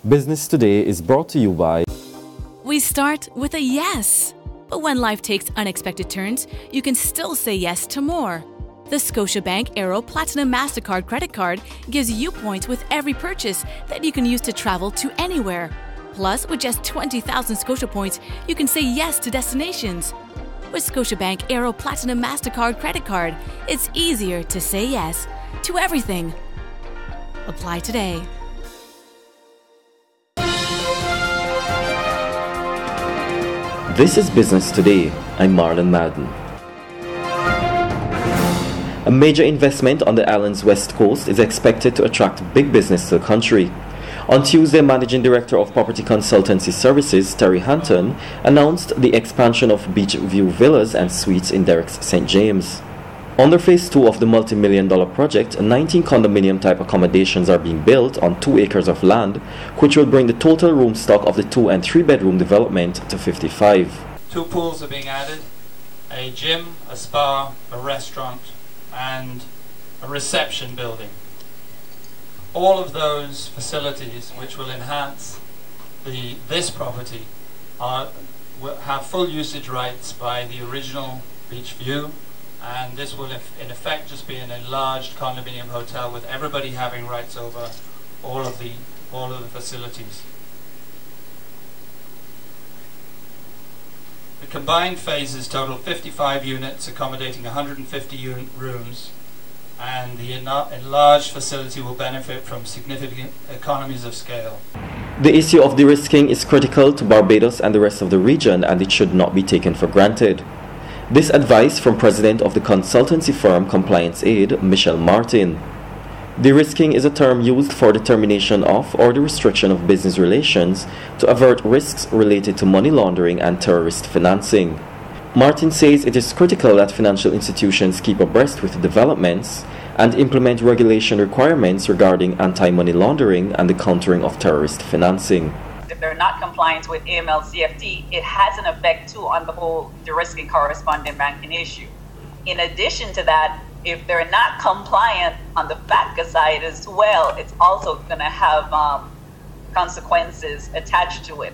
Business Today is brought to you by... We start with a yes. But when life takes unexpected turns, you can still say yes to more. The Scotiabank Aero Platinum MasterCard credit card gives you points with every purchase that you can use to travel to anywhere. Plus, with just 20,000 Scotia points, you can say yes to destinations. With Scotiabank Aero Platinum MasterCard credit card, it's easier to say yes to everything. Apply today. This is Business Today. I'm Marlon Madden. A major investment on the island's west coast is expected to attract big business to the country. On Tuesday, Managing Director of Property Consultancy Services, Terry Hanton, announced the expansion of Beachview Villas and Suites in Derricks, St. James. Under Phase 2 of the multi-million-dollar project, 19 condominium-type accommodations are being built on 2 acres of land, which will bring the total room stock of the 2- and 3-bedroom development to 55. 2 pools are being added, a gym, a spa, a restaurant, and a reception building. All of those facilities which will enhance this property will have full usage rights by the original Beachview, and this will in effect just be an enlarged condominium hotel with everybody having rights over all of the facilities. The combined phases total 55 units accommodating 150 rooms, and the enlarged facility will benefit from significant economies of scale. The issue of derisking is critical to Barbados and the rest of the region, and it should not be taken for granted. This advice from President of the consultancy firm Compliance Aid, Michelle Martin. Derisking is a term used for determination of or the restriction of business relations to avert risks related to money laundering and terrorist financing. Martin says it is critical that financial institutions keep abreast with developments and implement regulation requirements regarding anti-money laundering and the countering of terrorist financing. If they're not compliant with AML-CFT, it has an effect too on the whole derisking correspondent banking issue. In addition to that, if they're not compliant on the FATCA side as well, it's also going to have consequences attached to it.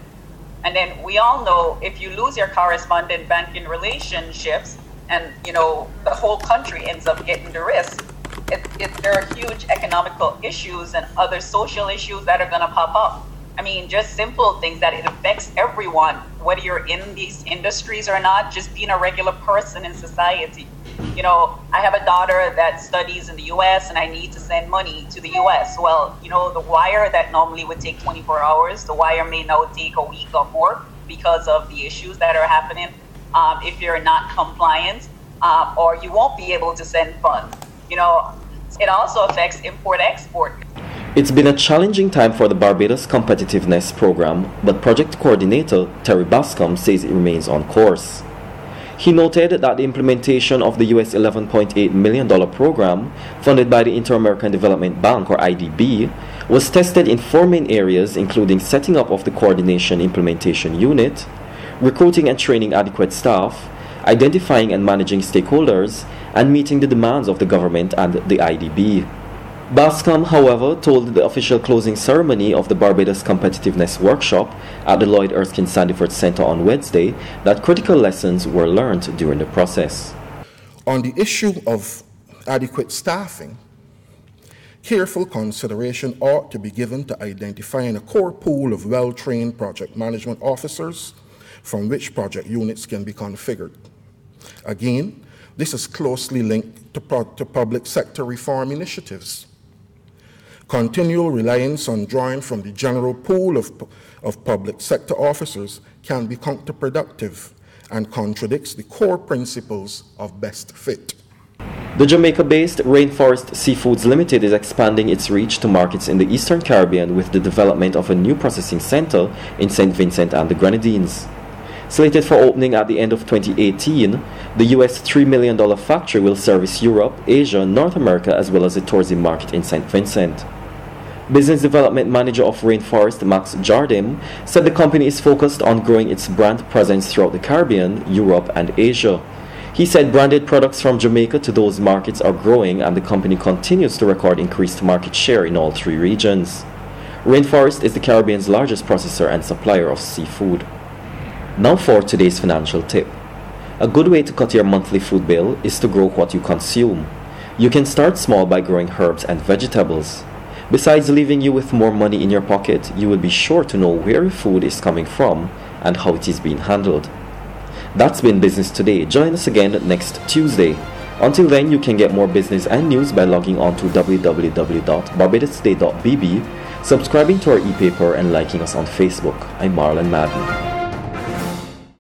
And then we all know if you lose your correspondent banking relationships and, the whole country ends up getting the risk, there are huge economical issues and other social issues that are going to pop up. I mean, just simple things that it affects everyone, whether you're in these industries or not, just being a regular person in society. I have a daughter that studies in the U.S. and I need to send money to the U.S. Well, the wire that normally would take 24 hours, the wire may now take a week or more because of the issues that are happening. If you're not compliant, or you won't be able to send funds. It also affects import-export. It's been a challenging time for the Barbados Competitiveness Program, but project coordinator Terry Bascom says it remains on course. He noted that the implementation of the US $11.8 million program, funded by the Inter-American Development Bank, or IDB, was tested in 4 main areas, including setting up of the Coordination Implementation Unit, recruiting and training adequate staff, identifying and managing stakeholders, and meeting the demands of the government and the IDB. Bascom, however, told the official closing ceremony of the Barbados Competitiveness Workshop at the Lloyd Erskine Sandyford Center on Wednesday that critical lessons were learned during the process. On the issue of adequate staffing, careful consideration ought to be given to identifying a core pool of well-trained project management officers from which project units can be configured. Again, this is closely linked to public sector reform initiatives. Continual reliance on drawing from the general pool of public sector officers can be counterproductive and contradicts the core principles of best fit. The Jamaica-based Rainforest Seafoods Limited is expanding its reach to markets in the Eastern Caribbean with the development of a new processing center in St. Vincent and the Grenadines. Slated for opening at the end of 2018, the US $3 million factory will service Europe, Asia, North America, as well as the tourism market in St. Vincent. Business Development Manager of Rainforest, Max Jardim, said the company is focused on growing its brand presence throughout the Caribbean, Europe, and Asia. He said branded products from Jamaica to those markets are growing, and the company continues to record increased market share in all 3 regions. Rainforest is the Caribbean's largest processor and supplier of seafood. Now for today's financial tip. A good way to cut your monthly food bill is to grow what you consume. You can start small by growing herbs and vegetables. Besides leaving you with more money in your pocket, you will be sure to know where your food is coming from and how it is being handled. That's been Business Today. Join us again next Tuesday. Until then, you can get more business and news by logging on to www.barbadostoday.bb, subscribing to our e-paper and liking us on Facebook. I'm Marlon Madden.